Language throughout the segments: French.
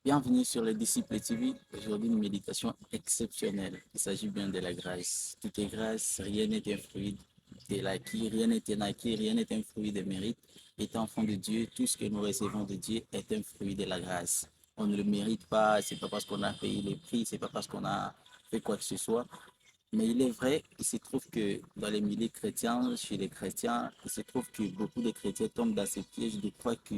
Bienvenue sur le Disciple TV. Aujourd'hui, une méditation exceptionnelle. Il s'agit bien de la grâce. Tout est grâce, rien n'est un fruit de l'acquis, rien n'est un acquis, rien n'est un fruit de mérite. Étant enfant de Dieu, tout ce que nous recevons de Dieu est un fruit de la grâce. On ne le mérite pas, c'est pas parce qu'on a payé les prix, c'est pas parce qu'on a fait quoi que ce soit. Mais il est vrai, il se trouve que dans les milieux chrétiens, chez les chrétiens, il se trouve que beaucoup de chrétiens tombent dans ces pièges de croire que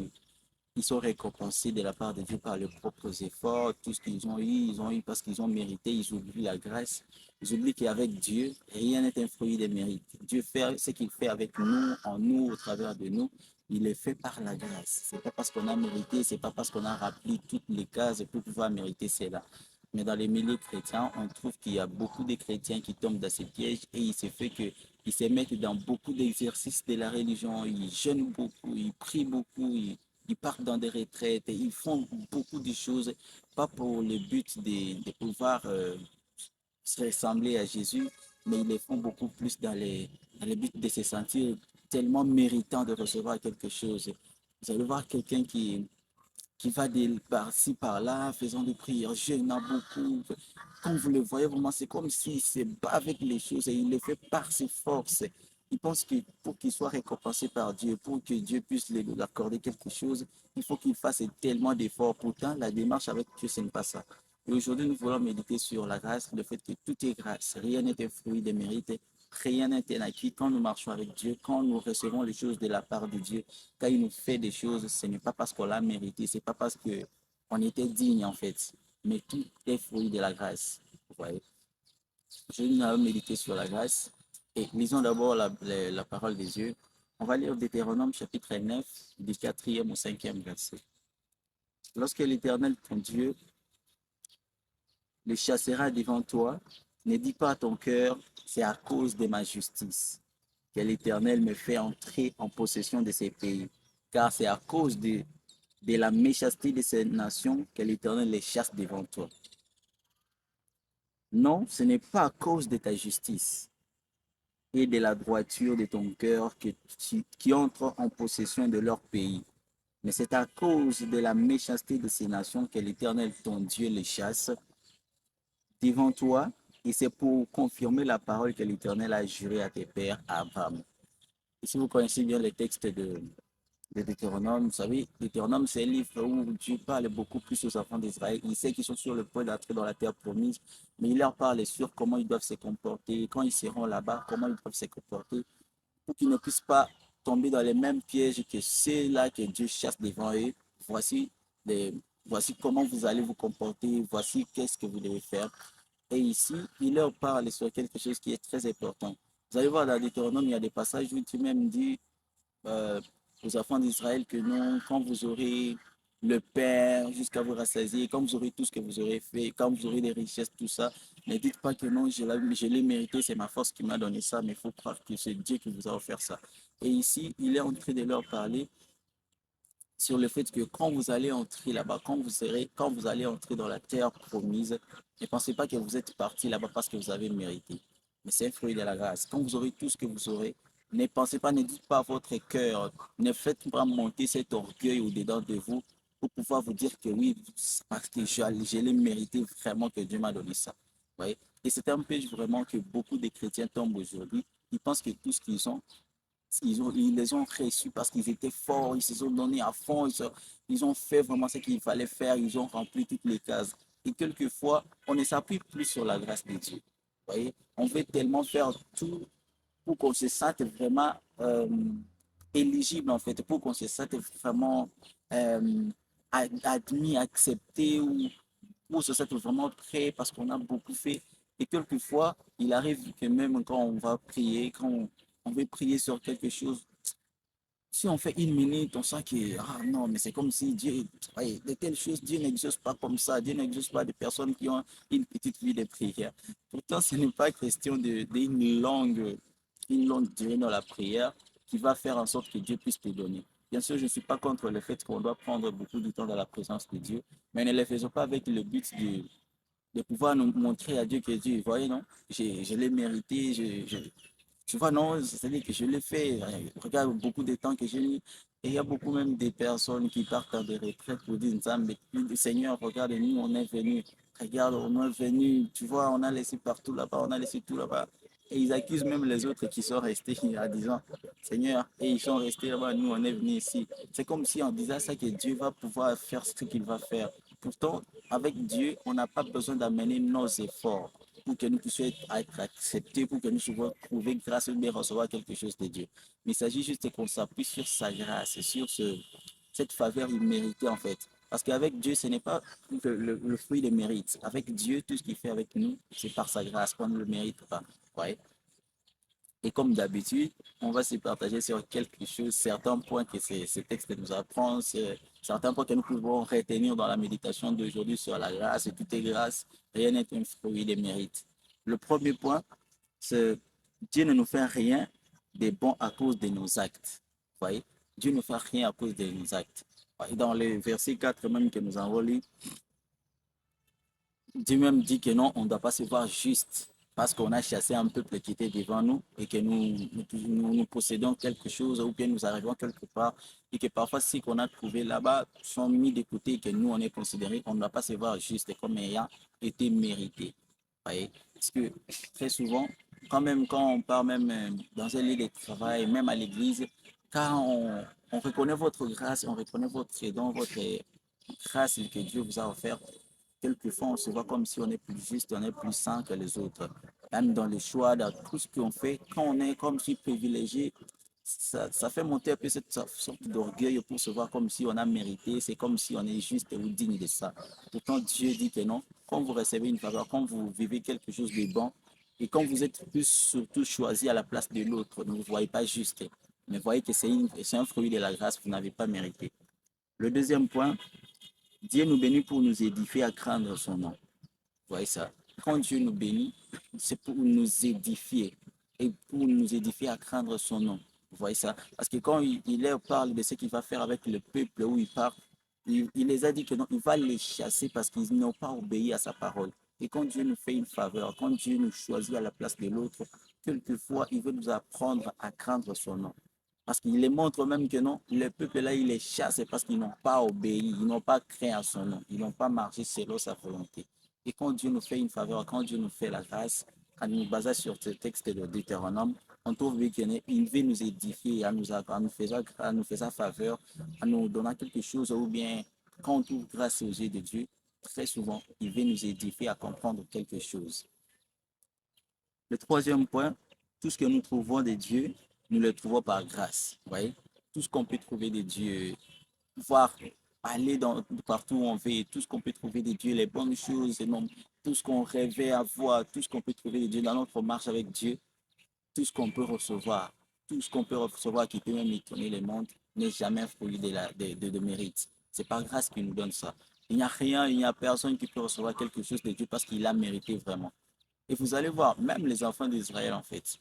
ils sont récompensés de la part de Dieu par leurs propres efforts, tout ce qu'ils ont eu parce qu'ils ont mérité, ils oublient la grâce, ils oublient qu'avec Dieu, rien n'est un fruit des mérites. Dieu fait ce qu'il fait avec nous, en nous, au travers de nous, il est fait par la grâce. C'est pas parce qu'on a mérité, c'est pas parce qu'on a rempli toutes les cases pour pouvoir mériter cela. Mais dans les milieux chrétiens, on trouve qu'il y a beaucoup de chrétiens qui tombent dans ces pièges et il se fait que ils se mettent dans beaucoup d'exercices de la religion, ils jeûnent beaucoup, ils prient beaucoup, ils partent dans des retraites, et ils font beaucoup de choses, pas pour le but de pouvoir se ressembler à Jésus, mais ils les font beaucoup plus dans le but de se sentir tellement méritant de recevoir quelque chose. Vous allez voir quelqu'un qui va par-ci, par-là, faisant des prières, jeûnant beaucoup. Quand vous le voyez, vraiment, c'est comme s'il se bat avec les choses et il le fait par ses forces. Il pense que pour qu'il soit récompensé par Dieu, pour que Dieu puisse lui accorder quelque chose, il faut qu'il fasse tellement d'efforts. Pourtant, la démarche avec Dieu, ce n'est pas ça. Et aujourd'hui, nous voulons méditer sur la grâce, le fait que tout est grâce. Rien n'est un fruit des mérites. Rien n'est un acquis quand nous marchons avec Dieu, quand nous recevons les choses de la part de Dieu, quand il nous fait des choses, ce n'est pas parce qu'on l'a mérité, c'est pas parce qu'on était digne en fait, mais tout est fruit de la grâce. Vous voyez. Je vais méditer sur la grâce et lisons d'abord la parole des Dieu. On va lire Deutéronome chapitre 9, du 4e au 5e verset. Lorsque l'Éternel, ton Dieu, le chassera devant toi, ne dis pas à ton cœur, c'est à cause de ma justice que l'Éternel me fait entrer en possession de ces pays. Car c'est à cause de la méchanceté de ces nations que l'Éternel les chasse devant toi. Non, ce n'est pas à cause de ta justice et de la droiture de ton cœur qui entrent en possession de leur pays. Mais c'est à cause de la méchanceté de ces nations que l'Éternel, ton Dieu, les chasse devant toi. Et c'est pour confirmer la parole que l'Éternel a juré à tes pères, à Abraham. Et si vous connaissez bien les textes de Deutéronome, vous savez, Deutéronome, c'est un livre où Dieu parle beaucoup plus aux enfants d'Israël. Il sait qu'ils sont sur le point d'entrer dans la terre promise, mais il leur parle sur comment ils doivent se comporter, quand ils seront là-bas, comment ils doivent se comporter, pour qu'ils ne puissent pas tomber dans les mêmes pièges que ceux-là que Dieu chasse devant eux. Voici, les, voici comment vous allez vous comporter, voici qu'est-ce que vous devez faire. Et ici, il leur parle sur quelque chose qui est très important. Vous allez voir dans Deutéronome, il y a des passages où Dieu même dit euh, aux enfants d'Israël que non, quand vous aurez le Père jusqu'à vous rassasier, quand vous aurez tout ce que vous aurez fait, quand vous aurez des richesses, tout ça, ne dites pas que non, je l'ai mérité, c'est ma force qui m'a donné ça, mais il faut croire que c'est Dieu qui vous a offert ça. Et ici, il est en train de leur parler sur le fait que quand vous allez entrer là-bas, quand vous allez entrer dans la terre promise, ne pensez pas que vous êtes parti là-bas parce que vous avez mérité. Mais c'est un fruit de la grâce. Quand vous aurez tout ce que vous aurez, ne pensez pas, ne dites pas à votre cœur, ne faites pas monter cet orgueil au-dedans de vous pour pouvoir vous dire que oui, parce que je l'ai mérité vraiment que Dieu m'a donné ça. Vous voyez. Et c'est un piège vraiment que beaucoup de chrétiens tombent aujourd'hui. Ils pensent que tout ce qu'ils ont, ils les ont reçus parce qu'ils étaient forts, ils se sont donnés à fond, ils ont fait vraiment ce qu'il fallait faire, ils ont rempli toutes les cases. Et quelquefois, on ne s'appuie plus sur la grâce de Dieu. Vous voyez, on veut tellement faire tout pour qu'on se sente vraiment éligible, en fait, pour qu'on se sente vraiment euh, admis, accepté, ou pour se sente vraiment prêt parce qu'on a beaucoup fait. Et quelquefois, il arrive que même quand on va prier, quand on veut prier sur quelque chose, si on fait une minute, on sent que, ah non, mais c'est comme si Dieu, ouais, de telles choses, Dieu n'existe pas comme ça. Dieu n'existe pas de personnes qui ont une petite vie de prière. Pourtant, ce n'est pas question une longue durée dans la prière qui va faire en sorte que Dieu puisse te donner. Bien sûr, je ne suis pas contre le fait qu'on doit prendre beaucoup de temps dans la présence de Dieu, mais ne le faisons pas avec le but de pouvoir nous montrer à Dieu que Dieu, vous voyez, non, je l'ai mérité, tu vois, non, c'est-à-dire que je l'ai fait. Regarde beaucoup de temps que j'ai mis. Et il y a beaucoup même des personnes qui partent en des retraites pour dire, Nzambe, Seigneur, regarde, nous, on est venus. Regarde, on est venus. Tu vois, on a laissé partout là-bas, on a laissé tout là-bas. Et ils accusent même les autres qui sont restés en disant, Seigneur, et ils sont restés là-bas, nous, on est venus ici. C'est comme si on disait ça que Dieu va pouvoir faire ce qu'il va faire. Pourtant, avec Dieu, on n'a pas besoin d'amener nos efforts pour que nous puissions être acceptés, pour que nous puissions trouver grâce ou bien recevoir quelque chose de Dieu. Mais il s'agit juste qu'on s'appuie sur sa grâce, sur cette faveur imméritée en fait. Parce qu'avec Dieu, ce n'est pas le fruit des mérites. Avec Dieu, tout ce qu'il fait avec nous, c'est par sa grâce, qu'on ne le mérite pas. Ouais. Et comme d'habitude, on va se partager sur quelque chose, certains points que ce texte nous apprend, certains points que nous pouvons retenir dans la méditation d'aujourd'hui sur la grâce, et tout est grâce, rien n'est un fruit des mérites. Le premier point, c'est Dieu ne nous fait rien de bon à cause de nos actes. Vous voyez? Dieu ne fait rien à cause de nos actes. Dans le verset 4 même que nous avons lu, Dieu même dit que non, on ne doit pas se voir juste parce qu'on a chassé un peuple qui était devant nous et que nous possédons quelque chose ou bien nous arrivons quelque part et que parfois ce qu'on a trouvé là-bas sont mis de côté et que nous on est considéré, on ne doit pas se voir juste comme ayant été mérité. Voyez? Parce que très souvent, quand même quand on part même dans un lieu de travail, même à l'église, quand on reconnaît votre grâce, on reconnaît votre don, votre grâce que Dieu vous a offert, quelquefois, on se voit comme si on est plus juste, on est plus saint que les autres. Même dans les choix, dans tout ce qu'on fait, quand on est comme si privilégié, ça fait monter un peu cette sorte d'orgueil pour se voir comme si on a mérité, c'est comme si on est juste ou digne de ça. Pourtant, Dieu dit que non. Quand vous recevez une faveur, quand vous vivez quelque chose de bon, et quand vous êtes plus surtout choisi à la place de l'autre, ne vous voyez pas juste, mais voyez que c'est un fruit de la grâce que vous n'avez pas mérité. Le deuxième point, Dieu nous bénit pour nous édifier à craindre son nom. Vous voyez ça? Quand Dieu nous bénit, c'est pour nous édifier et pour nous édifier à craindre son nom. Vous voyez ça? Parce que quand il leur parle de ce qu'il va faire avec le peuple où il part, il les a dit que non, il va les chasser parce qu'ils n'ont pas obéi à sa parole. Et quand Dieu nous fait une faveur, quand Dieu nous choisit à la place de l'autre, quelquefois, il veut nous apprendre à craindre son nom. Parce qu'il les montre même que non, le peuple là, il les chasse parce qu'ils n'ont pas obéi, ils n'ont pas craint à son nom, ils n'ont pas marché selon sa volonté. Et quand Dieu nous fait une faveur, quand Dieu nous fait la grâce, quand nous nous basons sur ce texte de Deutéronome, on trouve qu'il veut nous édifier, à nous faisant faveur, en nous donnant quelque chose, ou bien quand on trouve grâce aux yeux de Dieu, très souvent, il veut nous édifier à comprendre quelque chose. Le troisième point, tout ce que nous trouvons de Dieu, nous le trouvons par grâce. Vous voyez? Tout ce qu'on peut trouver de Dieu, voir aller partout où on veut, tout ce qu'on peut trouver de Dieu, les bonnes choses, et non, tout ce qu'on rêvait à voir, tout ce qu'on peut trouver de Dieu dans notre marche avec Dieu, tout ce qu'on peut recevoir, tout ce qu'on peut recevoir qui peut même étonner le monde, n'est jamais un fruit de mérite. C'est par grâce qu'il nous donne ça. Il n'y a rien, il n'y a personne qui peut recevoir quelque chose de Dieu parce qu'il a mérité vraiment. Et vous allez voir, même les enfants d'Israël, en fait,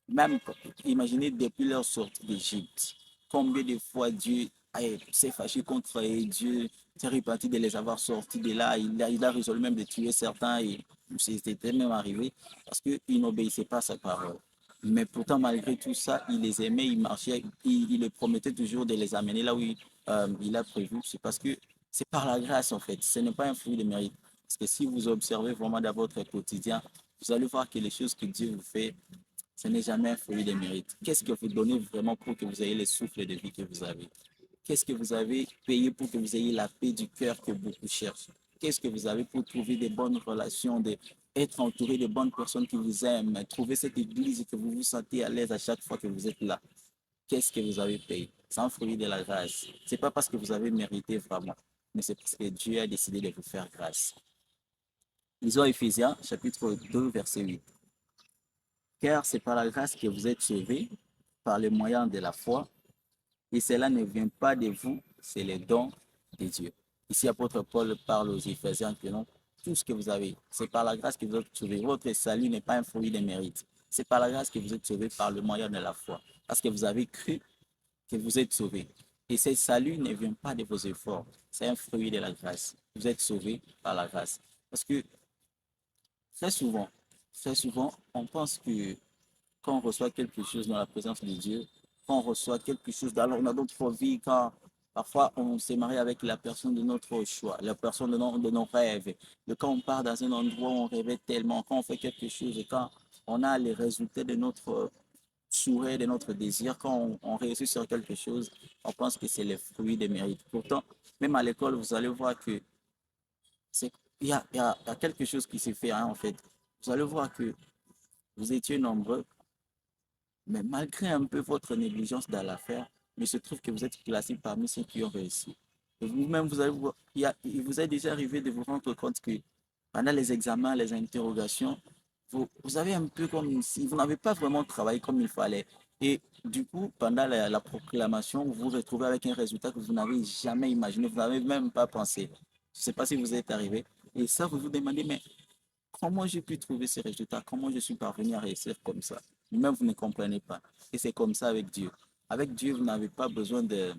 même, imaginez depuis leur sortie d'Égypte, combien de fois Dieu s'est fâché contre eux, Dieu s'est repenti de les avoir sortis de là, il a résolu même de tuer certains, et c'était même arrivé parce qu'ils n'obéissaient pas à sa parole. Mais pourtant, malgré tout ça, il les aimait, il marchait, il le promettait toujours de les amener là où il a prévu. C'est parce que c'est par la grâce, en fait. Ce n'est pas un fruit de mérite. Parce que si vous observez vraiment dans votre quotidien, vous allez voir que les choses que Dieu vous fait, ce n'est jamais un fruit des mérites. Qu'est-ce que vous donnez vraiment pour que vous ayez le souffle de vie que vous avez? Qu'est-ce que vous avez payé pour que vous ayez la paix du cœur que beaucoup cherchent? Qu'est-ce que vous avez pour trouver des bonnes relations, être entouré de bonnes personnes qui vous aiment, trouver cette église que vous vous sentez à l'aise à chaque fois que vous êtes là? Qu'est-ce que vous avez payé? C'est un fruit de la grâce. Ce n'est pas parce que vous avez mérité vraiment, mais c'est parce que Dieu a décidé de vous faire grâce. Lisons Éphésiens chapitre 2, verset 8. Car c'est par la grâce que vous êtes sauvés, par le moyen de la foi, et cela ne vient pas de vous, c'est le don de Dieu. Ici, apôtre Paul parle aux Éphésiens que non, tout ce que vous avez, c'est par la grâce que vous êtes sauvés. Votre salut n'est pas un fruit des mérites. C'est par la grâce que vous êtes sauvés par le moyen de la foi. Parce que vous avez cru que vous êtes sauvés. Et ce salut ne vient pas de vos efforts. C'est un fruit de la grâce. Vous êtes sauvés par la grâce. Parce que très souvent, on pense que quand on reçoit quelque chose dans la présence de Dieu, quand on reçoit quelque chose dans notre vie, quand parfois on s'est marié avec la personne de notre choix, la personne de nos rêves. Et quand on part dans un endroit où on rêvait tellement, quand on fait quelque chose et quand on a les résultats de notre souhait, de notre désir, quand on réussit sur quelque chose, on pense que c'est le fruit des mérites. Pourtant, même à l'école, vous allez voir que c'est, il y a quelque chose qui s'est fait, hein, en fait. Vous allez voir que vous étiez nombreux, mais malgré un peu votre négligence dans l'affaire, il se trouve que vous êtes classé parmi ceux qui ont réussi. Et vous-même, vous allez voir, il vous est déjà arrivé de vous rendre compte que pendant les examens, les interrogations, vous avez un peu comme si vous n'avez pas vraiment travaillé comme il fallait. Et du coup, pendant la proclamation, vous vous retrouvez avec un résultat que vous n'avez jamais imaginé, vous n'avez même pas pensé. Je ne sais pas si vous êtes arrivé. Et ça, vous vous demandez, mais comment j'ai pu trouver ces résultats? Comment je suis parvenu à réussir comme ça? Même vous ne comprenez pas. Et c'est comme ça avec Dieu. Avec Dieu, vous n'avez pas besoin de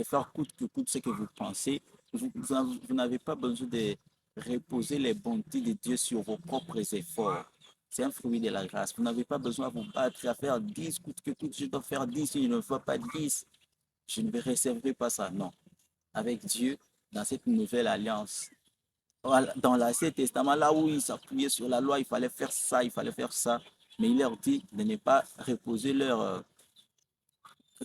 faire coûte que coûte ce que vous pensez. Vous n'avez pas besoin de reposer les bontés de Dieu sur vos propres efforts. C'est un fruit de la grâce. Vous n'avez pas besoin de vous battre à faire 10 coûte que coûte. Je dois faire 10, si je ne fais pas 10, je ne réserverai pas ça. Non. Avec Dieu, dans cette nouvelle alliance, dans l'Ancien Testament, là où ils s'appuyaient sur la loi, il fallait faire ça, il fallait faire ça. Mais il leur dit de ne pas reposer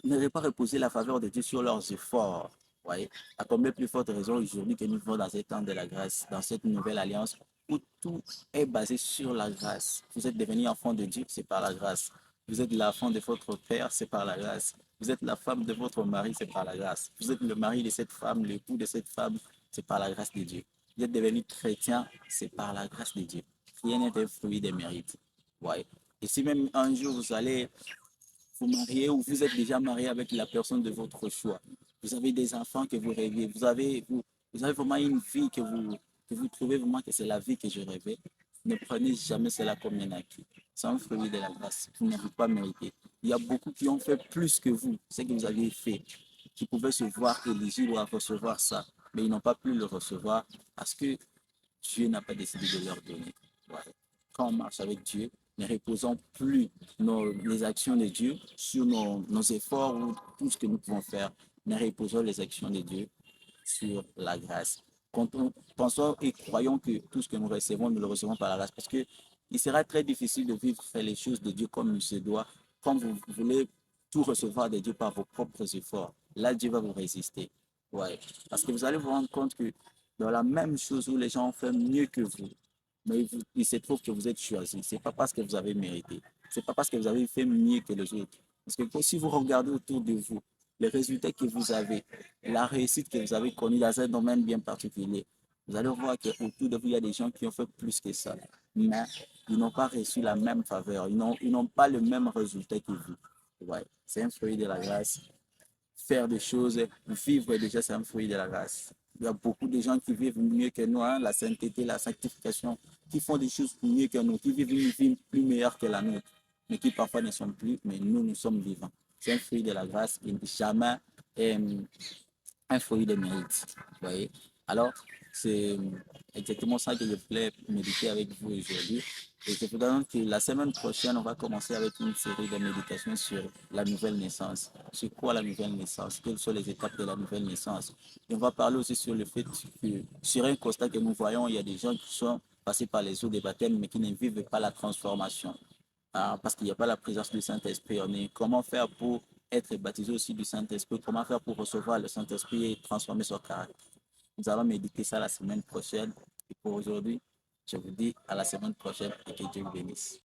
ne pas reposer la faveur de Dieu sur leurs efforts. Voyez, à combien plus forte raison aujourd'hui que nous vivons dans ce temps de la grâce, dans cette nouvelle alliance où tout est basé sur la grâce. Vous êtes devenu enfant de Dieu, c'est par la grâce. Vous êtes l'enfant de votre père, c'est par la grâce. Vous êtes la femme de votre mari, c'est par la grâce. Vous êtes le mari de cette femme, l'époux de cette femme, c'est par la grâce de Dieu. Vous êtes devenu chrétien, c'est par la grâce de Dieu. Rien n'est un fruit des mérites. Ouais. Et si même un jour vous allez vous marier ou vous êtes déjà marié avec la personne de votre choix, vous avez des enfants que vous rêvez, vous avez vraiment une vie que vous trouvez vraiment que c'est la vie que je rêvais, ne prenez jamais cela comme un acquis. C'est un fruit de la grâce. Vous n'avez pas mérité. Il y a beaucoup qui ont fait plus que vous, ce que vous aviez fait, qui pouvaient se voir éligibles à recevoir ça, mais ils n'ont pas pu le recevoir parce que Dieu n'a pas décidé de leur donner. Voilà. Quand on marche avec Dieu, ne reposons plus les actions de Dieu sur nos efforts ou tout ce que nous pouvons faire. Ne reposons les actions de Dieu sur la grâce. Quand on pensons et croyons que tout ce que nous recevons, nous le recevons par la grâce. Parce que il sera très difficile de vivre faire les choses de Dieu comme il se doit, quand vous voulez tout recevoir de Dieu par vos propres efforts. Là, Dieu va vous résister. Ouais. Parce que vous allez vous rendre compte que dans la même chose où les gens ont fait mieux que vous, mais il se trouve que vous êtes choisi. Ce n'est pas parce que vous avez mérité. Ce n'est pas parce que vous avez fait mieux que les autres. Parce que si vous regardez autour de vous, les résultats que vous avez, la réussite que vous avez connue dans un domaine bien particulier, vous allez voir qu'autour de vous, il y a des gens qui ont fait plus que ça. Mais ils n'ont pas reçu la même faveur. Ils n'ont pas le même résultat que vous. Ouais, c'est un fruit de la grâce. Faire des choses, vivre déjà, c'est un fruit de la grâce. Il y a beaucoup de gens qui vivent mieux que nous, hein, la sainteté, la sanctification, qui font des choses mieux que nous, qui vivent une vie plus meilleure que la nôtre, mais qui parfois ne sont plus, mais nous, nous sommes vivants. C'est un fruit de la grâce et jamais un fruit de mérite. Vous voyez? Alors, c'est exactement ça que je voulais méditer avec vous aujourd'hui. Et je vous donne que la semaine prochaine, on va commencer avec une série de méditations sur la nouvelle naissance. C'est quoi la nouvelle naissance? Quelles sont les étapes de la nouvelle naissance? Et on va parler aussi sur le fait que, sur un constat que nous voyons, il y a des gens qui sont passés par les eaux des baptêmes, mais qui ne vivent pas la transformation. Parce qu'il n'y a pas la présence du Saint-Esprit. On est comment faire pour être baptisé aussi du Saint-Esprit, comment faire pour recevoir le Saint-Esprit et transformer son caractère. Nous allons méditer ça la semaine prochaine. Et pour aujourd'hui, je vous dis à la semaine prochaine et que Dieu vous bénisse.